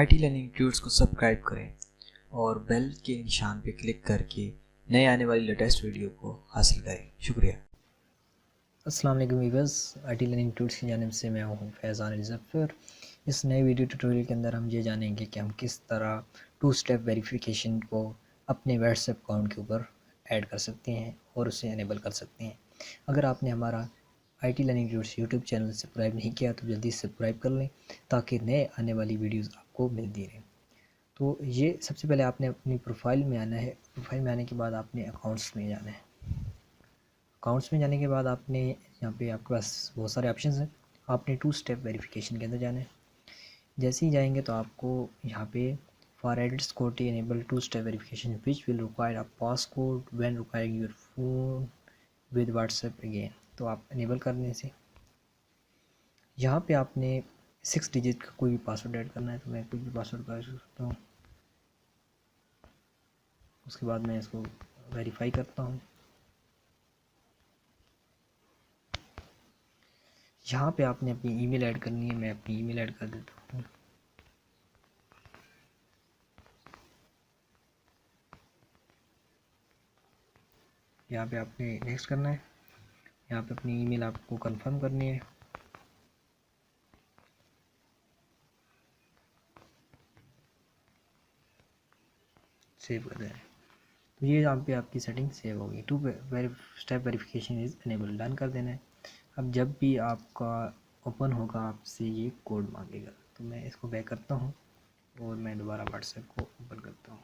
IT learning tuts को subscribe करें और बेल के निशान पर क्लिक करके नए आने वाली लेटेस्ट वीडियो को हासिल करें। शुक्रिया। अस्सलाम वालेकुम वीवर्स, आईटी लर्निंग ट्यूट्स की जानिब से मैं हूँ फैज़ान रिज़फ़र। इस नए वीडियो ट्यूटोरियल के अंदर हम ये जानेंगे कि हम किस तरह 2 स्टेप वेरिफिकेशन को अपने व्हाट्सएप अकाउंट के ऊपर ऐड कर सकते हैं और उसे इनेबल कर सकते हैं। अगर आपने हमारा IT learning tuts YouTube channel subscribe नहीं किया तो जल्दी से सब्सक्राइब कर लें ताकि नए आने वाली वीडियोज़ आपको मिलती रहें। तो ये सबसे पहले आपने अपनी प्रोफाइल में आना है। प्रोफाइल में आने के बाद आपने अकाउंट्स में जाना है। अकाउंट्स में जाने के बाद आपने यहाँ पे आपके पास बहुत सारे ऑप्शंस हैं। आपने 2 स्टेप वेरिफिकेशन के अंदर जाना है। जैसे ही जाएंगे तो आपको यहाँ पे for edit security enable 2 step verification which will require a passcode when requiring your phone with WhatsApp again, तो आप इनेबल करने से यहाँ पे आपने 6 डिजिट का कोई भी पासवर्ड ऐड करना है। तो मैं कोई भी पासवर्ड कर सकता हूँ। उसके बाद मैं इसको वेरीफाई करता हूँ। यहाँ पे आपने अपनी ईमेल ऐड करनी है। मैं अपनी ईमेल ऐड कर देता हूँ। यहाँ पे आपने नेक्स्ट करना है। यहाँ पे अपनी ईमेल आपको कंफर्म करनी है। सेव कर दें। तो ये यहाँ पे आपकी सेटिंग सेव होगी। 2 step verification is enable, done कर देना है। अब जब भी आपका ओपन होगा आपसे ये कोड मांगेगा। तो मैं इसको बैक करता हूँ और मैं दोबारा व्हाट्सएप को ओपन करता हूँ।